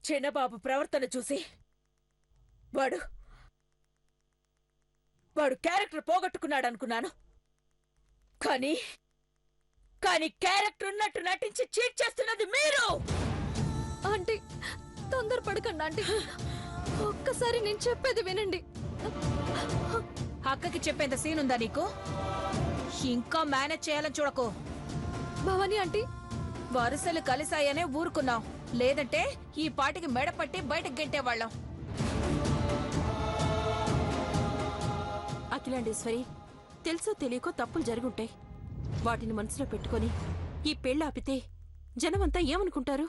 చిన్నబాబు ప్రవర్తన చూసి వాడు క్యారెక్టర్ పోగొట్టుకున్నాడనుకున్నాను. కానీ క్యారెక్టర్ ఉన్నట్టు నటించి చీట్ చేస్తున్నది మీరు. ఆంటీ తొందరపడకండి ఆంటీ, ఒక్కసారి నేను చెప్పేది వినండి. అక్కకి చెప్పేంత సీన్ ఉందా నీకు? ఇంకా మేనేజ్ చేయాలని చూడకు. భవానీ ఆంటీ, వరుసలు కలిసాయనే ఊరుకున్నాం, లేదంటే ఈ పాటికి మెడపట్టి బయటకు గెంటేవాళ్ళం. అఖిలాండేశ్వరి, తెలుసో తెలియకో తప్పులు జరుగుంటాయి. వాటిని మనసులో పెట్టుకొని ఈ పెళ్ళాపితే జనమంతా ఏమనుకుంటారు?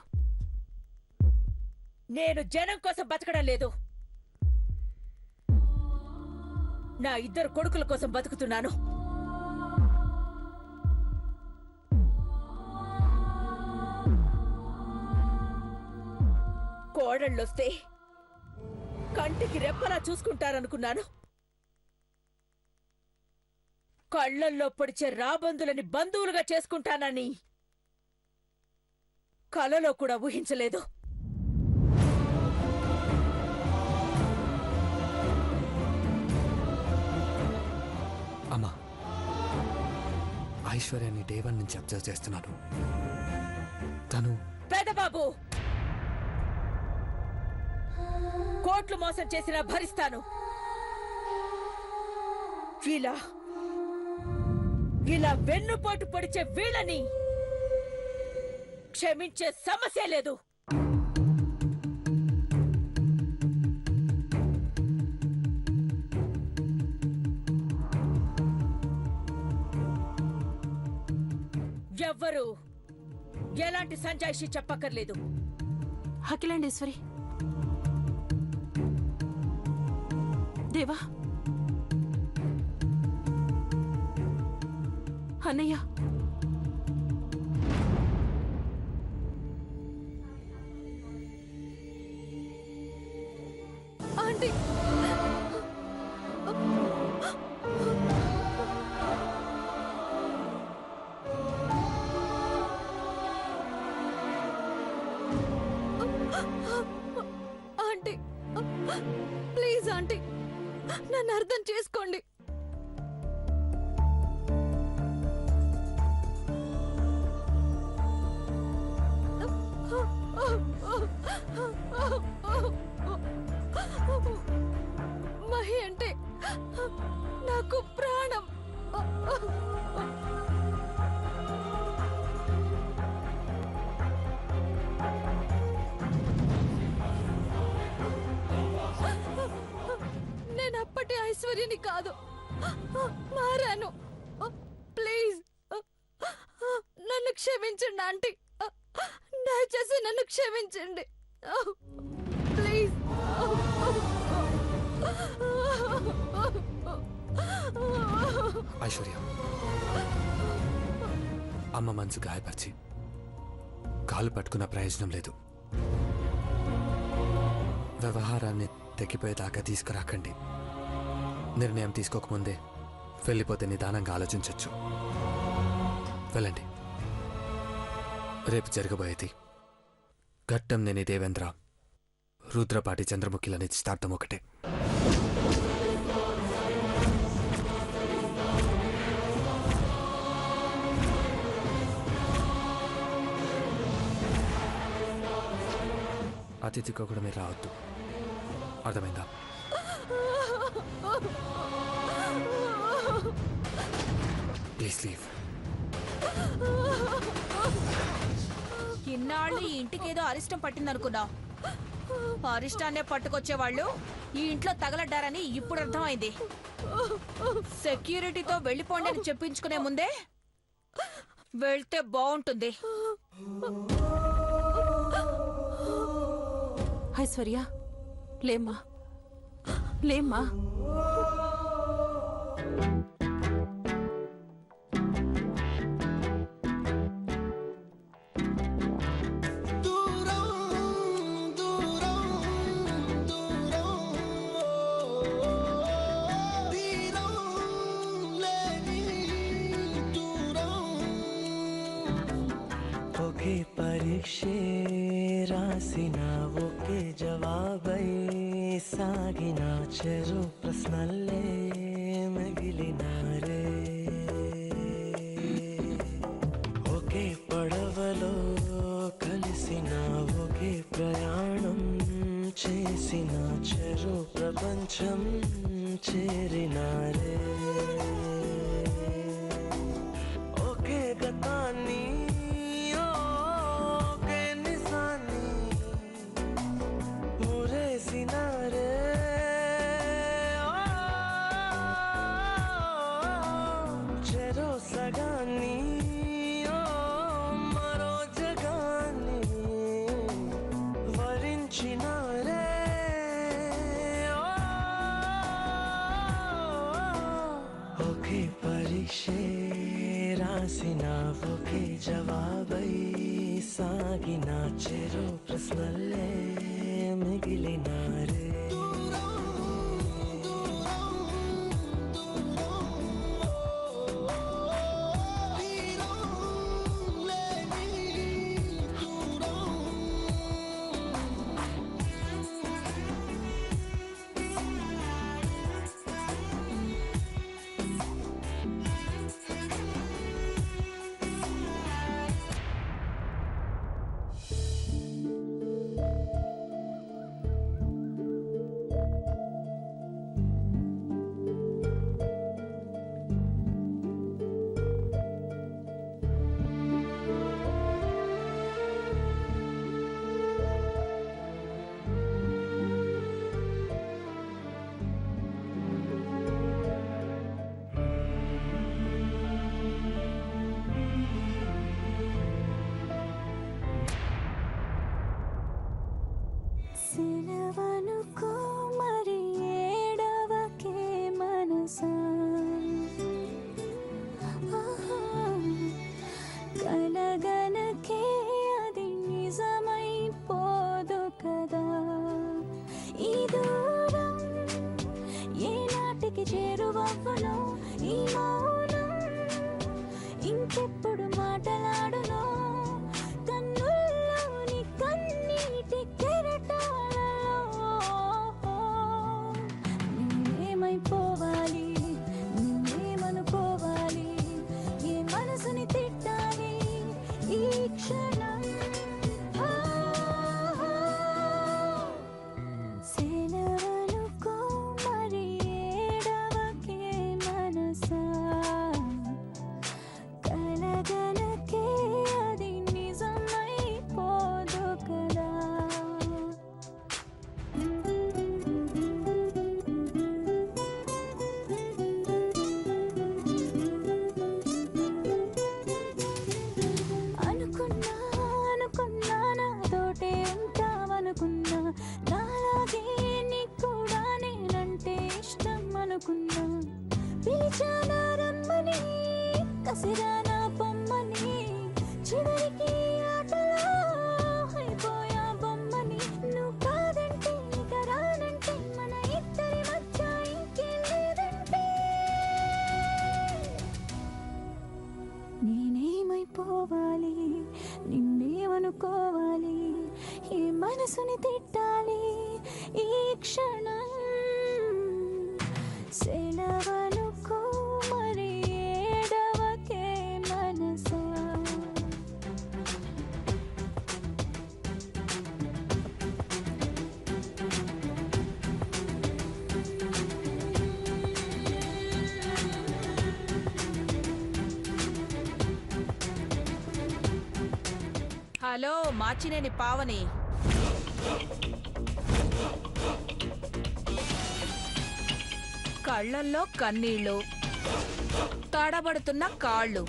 నేను జనం కోసం బతకడం లేదు, నా 2 కొడుకుల కోసం బతుకుతున్నాను. కోడళ్ళొస్తే కంటికి రెప్పలా చూసుకుంటారనుకున్నాను. కళ్లల్లో పొడిచే రాబందులని బంధువులుగా చేసుకుంటానని కలలో కూడా ఊహించలేదు. అమ్మా, ఐశ్వర్యాన్ని డే 1 నుంచి అబ్జర్వ్ చేస్తున్నాను. తను పెదబాబు, కోట్లు మోసం చేసినా భరిస్తాను. ఇలా వెన్నుపోటు పొడిచే వీళ్ళని క్షమించే సమస్య లేదు. ఎవ్వరు ఎలాంటి సంజాయిషి చెప్పక్కర్లేదు. అఖిలాండేశ్వరి, దేవా, అన్నయ్య, ఆంటీ ఆంటీ ప్లీజ్ ఆంటీ, నన్ను అర్థం చేసుకోండి. మహి అంటే నాకు ప్రాణం. నేను అప్పటి ఐశ్వర్యని కాదు, మారాను. ప్లీజ్ నన్ను క్షమించండి ఆంటీ, దయచేసి నన్ను క్షమించండి ప్లీజ్. ఐశ్వర్య, అమ్మ మనసు గాయపరిచి కాలు పట్టుకున్న ప్రయోజనం లేదు. వ్యవహారాన్ని తెగిపోయేదాకా తీసుకురాకండి. నిర్ణయం తీసుకోకముందే వెళ్ళిపోతే నిదానంగా ఆలోచించవచ్చు. వెళ్ళండి. రేపు జరగబోయేది ఘట్టంనేని దేవేంద్ర, రుద్రపాటి చంద్రముఖిల నిశ్చితార్థం ఒకటే. అతిథిగా కూడా మీరు రావద్దు, అర్థమైందా? Please leave. ఇన్నాళ్ళు ఈ ఇంటికేదో అరిష్టం పట్టిందనుకున్నావు. అరిష్టాన్నే పట్టుకొచ్చేవాళ్ళు ఈ ఇంట్లో తగలడ్డారని ఇప్పుడు అర్థమైంది. సెక్యూరిటీతో వెళ్ళిపోండి అని చెప్పించుకునే ముందే వెళ్తే బాగుంటుంది. ఐశ్వర్య, లేమ్మా, లేమ్మా. ఒకే పరీక్షే రాసిన ఒకే జవాబై సాగిన చెరు ప్రశ్నల్లే మిగిలినారే ఒకే పడవలో కలిసిన ఒకే ప్రయాణం చేసిన చెరు ప్రపంచం చేరినారే ఒకే గతాన్ని ఒకే నిజాన్ని మురేసినారే చెరో సగాన్ని మరో జగాన్ని వరించినారే ఒకే పరీక్షే రాసిన ఒకే జవాబై సాగిన చెరు ప్రశ్నల్లే మిగిలినారే సెలవనుకో మరి ఏడవకే మనసా కలగనకే అది నిజమైపోదు కదా ఈ దూరం ఏనాటికి చేరువవ్వను ఈ మౌనం ఇంకెప్పుడు మాటలాడునో కన్నుల్లోని కన్నీటి కెరటాలలో నేనేమైపోవాలి నేనేమనుకోవాలి ఏ మనసుని తిట్టాలి ఈ క్షణం సెలవనుకో మరి ఏడవకే మనసా కలగనకే అది నిజమైపోదు కదా అనుకున్నా అనుకున్నా నాతోటే ఉంటావనుకున్నా నాలాగే నీకు కూడా నేనంటే ఇష్టం అనుకున్నా పిలిచానా రమ్మని కసిరానా పొమ్మని చివరికి ఆటలో అయిపోయా బొమ్మని నువ్వు కాదంటే ఇక రానంటే మన ఇద్దరి మధ్య ఇంకేం లేదంటే నేనేమైపోవాలి నిన్నేమనుకోవాలి ఈ మనసుని తిట్టాలి ఈ క్షణం సెలవనుకో మరి ఏడవకే మనసా హలో మాచినేని పావని కళ్ళల్లో కన్నీళ్ళు తడబడుతున్న కాళ్ళు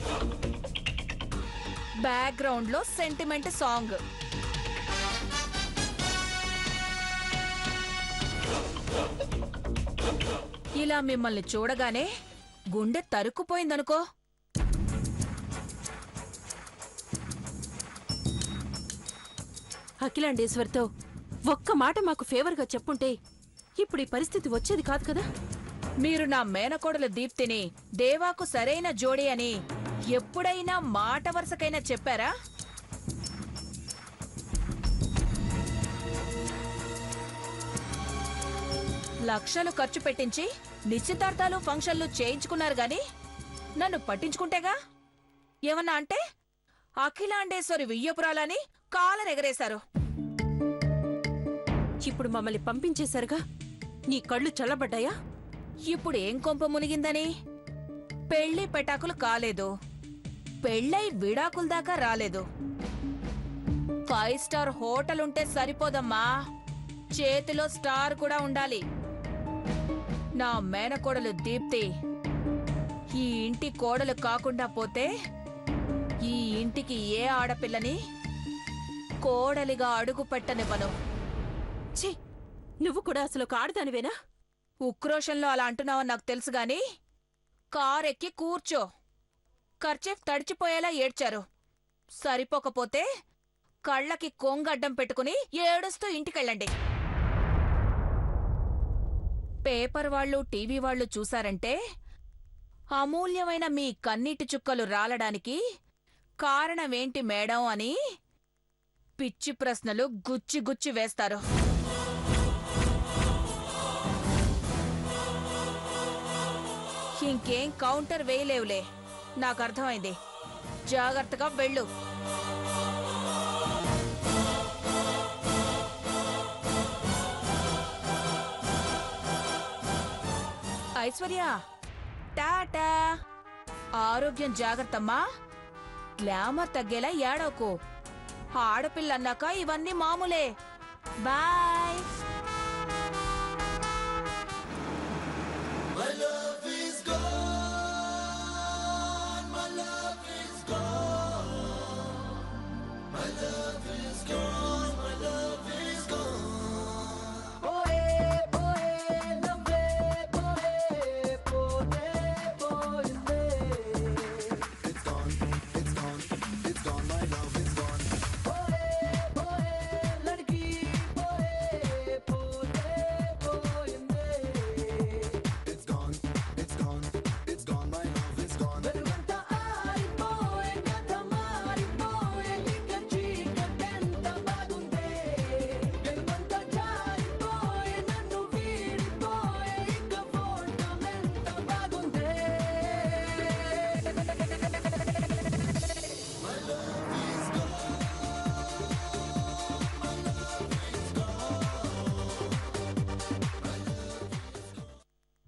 బ్యాక్గ్రౌండ్ లో సెంటిమెంట్ సాంగ్ ఇలా మిమ్మల్ని చూడగానే గుండె తరుక్కుపోయిందనుకో అఖిలాండేశ్వర్తో ఒక్క మాట మాకు ఫేవర్గా చెప్పుంటే ఇప్పుడు ఈ పరిస్థితి వచ్చేది కాదు కదా. మీరు నా మేనకోడలు దీప్తిని దేవాకు సరైన జోడి అని ఎప్పుడైనా మాట వరుసకైనా చెప్పారా? లక్షలు ఖర్చు పెట్టించి నిశ్చితార్థాలు ఫంక్షన్లు చేయించుకున్నారు గాని నన్ను పట్టించుకుంటేగా. ఏమన్నా అంటే అఖిలాండేశ్వరి వియ్యపురాలని కాలరెగరేశారు. ఇప్పుడు మమ్మల్ని పంపించేశారుగా, నీ కళ్ళు చల్లబడ్డాయా? ఇప్పుడు ఏం కొంప మునిగిందని? పెళ్లి పెటాకులు కాలేదు, పెళ్ళై విడాకుల దాకా రాలేదు. 5 స్టార్ హోటల్ ఉంటే సరిపోదమ్మా, చేతిలో స్టార్ కూడా ఉండాలి. నా మేనకోడలు దీప్తి ఈ ఇంటి కోడలు కాకుండా పోతే ఈ ఇంటికి ఏ ఆడపిల్లని కోడలిగా అడుగు పెట్టనివ్వను. ఛీ, నువ్వు కూడా అసలు ఒక ఆడదానివేనా? ఉక్రోషంలో అలా అంటున్నావని నాకు తెలుసు గాని కారెక్కి కూర్చో. కర్చీఫ్ తడిచిపోయేలా ఏడ్చారు. సరిపోకపోతే కళ్ళకి కొంగడ్డం పెట్టుకుని ఏడుస్తూ ఇంటికెళ్ళండి. పేపర్ వాళ్ళు టీవీ వాళ్ళు చూశారంటే అమూల్యమైన మీ కన్నీటి చుక్కలు రాలడానికి కారణమేంటి మేడం అని పిచ్చి ప్రశ్నలు గుచ్చి గుచ్చి వేస్తారు. ఇంకేం కౌంటర్ వేయలేవులే, నాకు అర్థమైంది. జాగ్రత్తగా వెళ్ళు. ఐశ్వర్య, టాటా. ఆరోగ్యం జాగ్రత్తమ్మా. గ్లామర్ తగ్గేలా ఏడవకు. ఆడపిల్లన్నాక ఇవన్నీ మామూలే. బాయ్.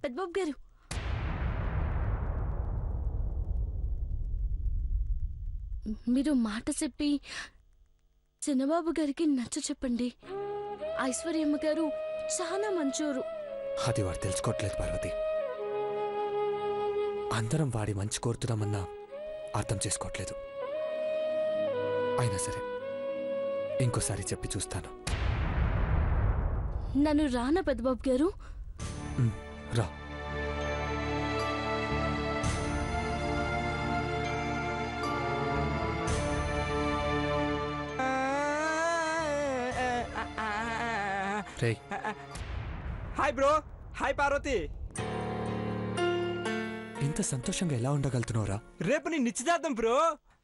పెద్దబాబు గారు, మీరు మాట చెప్పి చిన్నబాబు గారికి నచ్చ చెప్పండి. ఐశ్వర్యమ్మ గారు చాలా మంచోరు. అది వాడు తెలుసుకోవట్లేదు పార్వతి. అందరం వాడి మంచి కోరుతున్నామన్నా అర్థం చేసుకోవట్లేదు. అయినా సరే ఇంకోసారి చెప్పి చూస్తాను. నన్ను రానా పెద్దబాబు గారు? రా. Hi bro. హాయ్ పార్వతి. ఇంత సంతోషంగా ఎలా ఉండగలుగుతున్నావురా? రేపు నీ నిశ్చితార్థం బ్రో.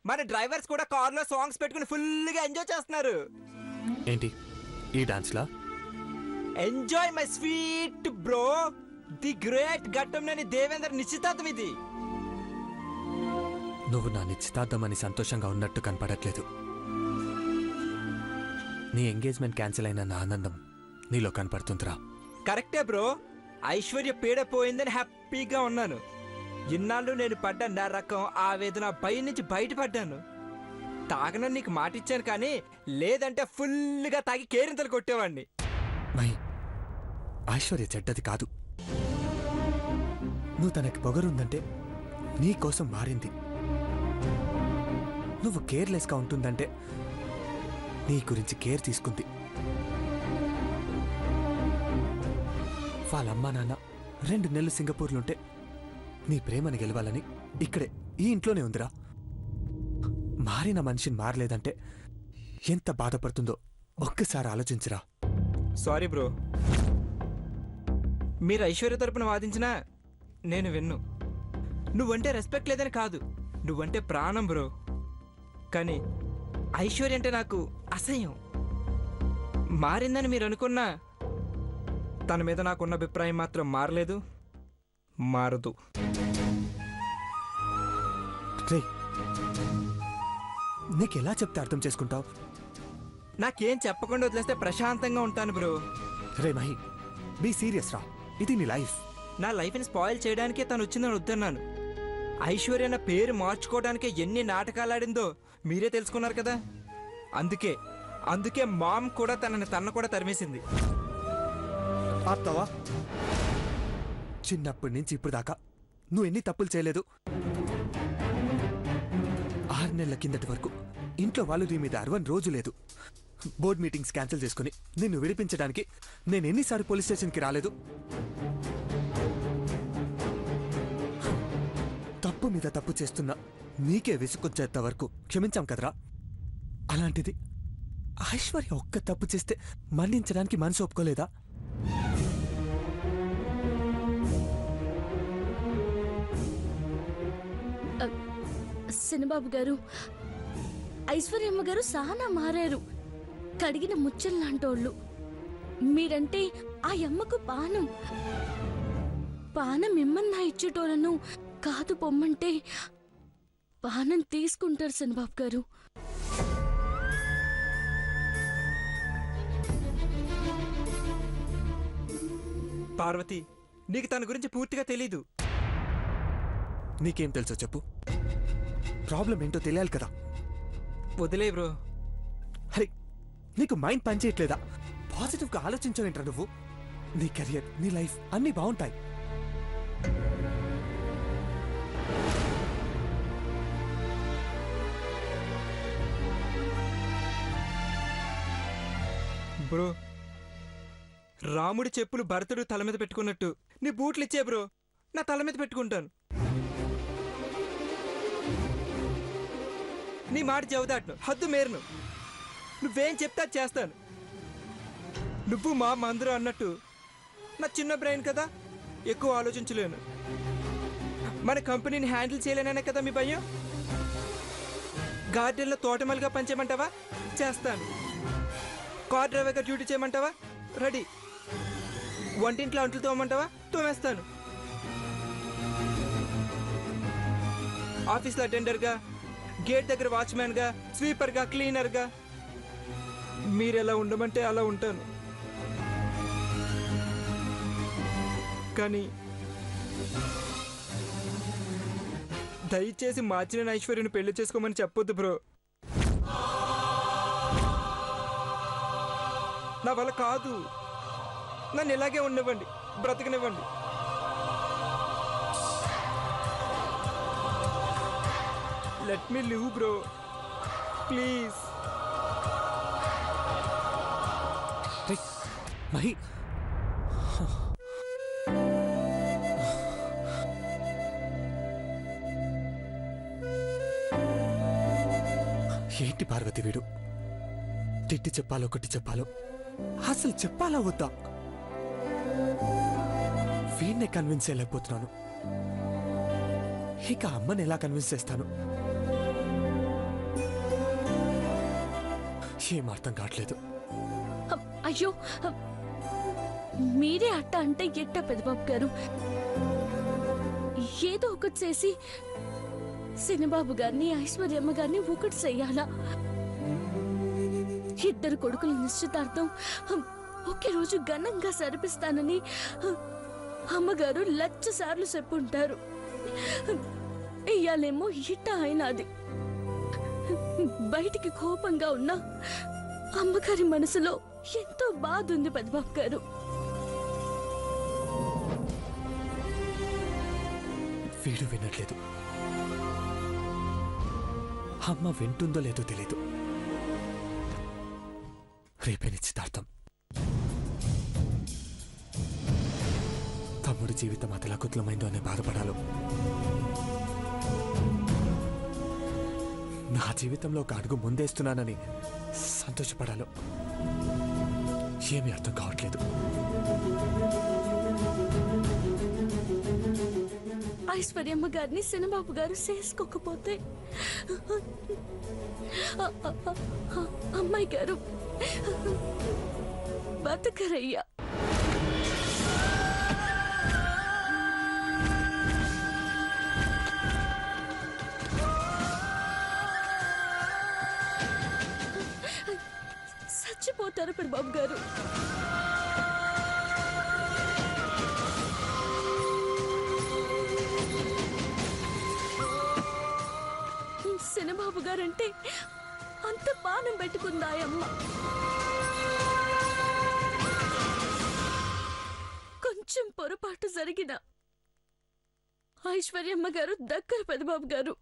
మన డ్రైవర్స్ కూడా కార్లో సాంగ్స్ పెట్టుకుని ఫుల్గా ఎంజాయ్ చేస్తున్నారు. ఏంటి ఈ డాన్స్లా? Enjoy my sweet bro. The great ఘట్టంలోని దేవేంద్ర నిశ్చితార్థం ఇది. నువ్వు నా నిశ్చితార్థం అని సంతోషంగా ఉన్నట్టు కనపడట్లేదు. నీ ఎంగేజ్మెంట్ క్యాన్సిల్ అయిన నా ఆనందం నీలో కనపడుతుందిరా. కరెక్టే బ్రో. ఐశ్వర్య పీడ పోయిందని హ్యాపీగా ఉన్నాను. ఇన్నాళ్ళు నేను పడ్డ నరకం ఆవేదన భయం నుంచి బయటపడ్డాను. తాగనని నీకు మాట ఇచ్చాను, కానీ లేదంటే ఫుల్గా తాగి కేరింతలు కొట్టేవాడిని. మై, ఐశ్వర్య చెడ్డది కాదు. నువ్వు తనకి పొగరుందంటే నీ కోసం మారింది. నువ్వు కేర్లెస్గా ఉంటుందంటే నీ గురించి కేర్ తీసుకుంది. వాళ్ళమ్మా నాన్న 2 నెలలు సింగపూర్లుంటే నీ ప్రేమని గెలవాలని ఇక్కడే ఈ ఇంట్లోనే ఉందిరా. మారిన మనిషిని మారలేదంటే ఎంత బాధపడుతుందో ఒక్కసారి ఆలోచించరా. Sorry bro. మీరు ఐశ్వర్య తరపున వాదించినా నేను విన్ను. నువ్వంటే రెస్పెక్ట్ లేదని కాదు, నువ్వంటే ప్రాణం బ్రో. కానీ ఐశ్వర్య అంటే నాకు అసహ్యం. మారిందని మీరు అనుకున్నా తన మీద నాకున్న అభిప్రాయం మాత్రం మారలేదు, మారదు. రే, నీకెలా చెప్తే అర్థం చేసుకుంటావు? నాకేం చెప్పకుండా వదిలేస్తే ప్రశాంతంగా ఉంటాను బ్రో. రే మహి, బీ సీరియస్ రా, ఇది నీ లైఫ్. నా లైఫ్ని స్పాయిల్ చేయడానికే తను వచ్చిందని వద్దన్నాను. ఐశ్వర్య నా పేరు మార్చుకోవడానికే ఎన్ని నాటకాలు ఆడిందో మీరే తెలుసుకున్నారు కదా. అందుకే మామ్ కూడా తన కూడా తరిమేసింది. ఆప్తావా? చిన్నప్పటి నుంచి ఇప్పుడు దాకా నువ్వు ఎన్ని తప్పులు చేయలేదు? 6 నెలల కిందటి వరకు ఇంట్లో వాళ్ళు నీ మీద 60 రోజు లేదు. బోర్డ్ మీటింగ్స్ క్యాన్సిల్ చేసుకుని నిన్ను విడిపించడానికి నేను ఎన్నిసార్లు పోలీస్ స్టేషన్కి రాలేదు? తప్పు మీద తప్పు చేస్తున్నా నీకే విసుకొచ్చేంత వరకు క్షమించాం కదరా. అలాంటిది ఐశ్వర్య ఒక్క తప్పు చేస్తే మన్నించడానికి మనసు ఒప్పుకోలేదా? సినబాబు గారు, ఐశ్వర్యమ్మ గారు చాలా మారారు. కడిగిన ముచ్చల్లాంటోళ్ళు. మీరంటే ఆ అమ్మకు పానం ఇమ్మన్నా ఇచ్చేటోళ్ళను కాదు పొమ్మంటే పానం తీసుకుంటారు సినబాబు గారు. పార్వతి, నీకు తన గురించి పూర్తిగా తెలీదు. నీకేం తెలుసో చెప్పు. ప్రాబ్లం ఏంటో తెలియాలి కదా. వదిలే బ్రో. హరి, నీకు మైండ్ పనిచేయట్లేదా? పాజిటివ్గా ఆలోచించవేంట్రా నువ్వు? నీ కెరియర్, నీ లైఫ్ అన్నీ బాగుంటాయి. బ్రో, రాముడి చెప్పులు భరతుడు తల మీద పెట్టుకున్నట్టు నీ బూట్లు ఇచ్చే బ్రో, నా తల మీద పెట్టుకుంటాను. నీ మాట చెబుతాను, హద్దు మేరును. నువ్వేం చెప్తా చేస్తాను. నువ్వు మా మందరు అన్నట్టు నా చిన్న బ్రెయిన్ కదా, ఎక్కువ ఆలోచించలేను. మన కంపెనీని హ్యాండిల్ చేయలేననే కదా మీ భయం. గార్డెన్లో తోటమల్లిగా పనిచేయమంటావా? చేస్తాను. కార్ డ్రైవర్గా డ్యూటీ చేయమంటావా? రెడీ. వంటింట్లో అంట్లు తోమంటావా? తోమేస్తాను. ఆఫీస్లో అటెండర్గా, గేట్ దగ్గర వాచ్మ్యాన్గా, స్వీపర్గా, క్లీనర్గా మీరెలా ఉండమంటే అలా ఉంటాను. కానీ దయచేసి మార్చిన ఐశ్వర్యను పెళ్లి చేసుకోమని చెప్పొద్దు బ్రో. నా వల్ల కాదు. నన్ను ఇలాగే ఉండనివ్వండి, బ్రతకనివ్వండి. Let me live bro, please. Mahi, ఏంటి పార్వతి వీడు? తిట్టి చెప్పాలో కొట్టి చెప్పాలో అసలు చెప్పాలా వద్దా? వీడినే కన్విన్స్ చేయలేకపోతున్నాను. ఇక అమ్మని ఎలా కన్విన్స్ చేస్తాను? ఏం అర్థం కావట్లేదు. అయ్యో, మీరే అట్ట అంటే ఎట్ట పెద్దబాబు గారు? ఏదో ఒకటి చేసి సినబాబు గారిని, ఐశ్వర్యమ్మ గారిని ఒకటి చెయ్యాలా? ఇద్దరు కొడుకుల నిశ్చితార్థం ఒకే రోజు ఘనంగా సరిపిస్తానని అమ్మగారు 1,00,000 సార్లు చెప్పుంటారు. ఇయ్యాలేమో ఇట్ట అయినది. బయటికి కోపంగా ఉన్న అమ్మగారి మనసులో ఎంతో బాధ ఉంది పెద్దబాబు గారు. వీడు వినట్లేదు. అమ్మ వింటుందో లేదో తెలీదు. రేపే నిశ్చితార్థం. తమ్ముడి జీవితం అతలాకుతలమైందో అనే బాధపడాలో, నా జీవితంలో ఒక అడుగు ముందేస్తున్నానని సంతోషపడాలో ఏమీ అర్థం కావట్లేదు. ఐశ్వర్యమ్మ గారిని సినబాబు గారు చేసుకోకపోతే అమ్మాయి గారు బతకరయ్యా. ఉంటారు పెద్దబాబు గారు. శనబాబు గారంటే అంత పానం పెట్టుకుందాయమ్మ. కొంచెం పొరపాటు జరిగిన ఐశ్వర్యమ్మ గారు దగ్గర పెద్దబాబు గారు.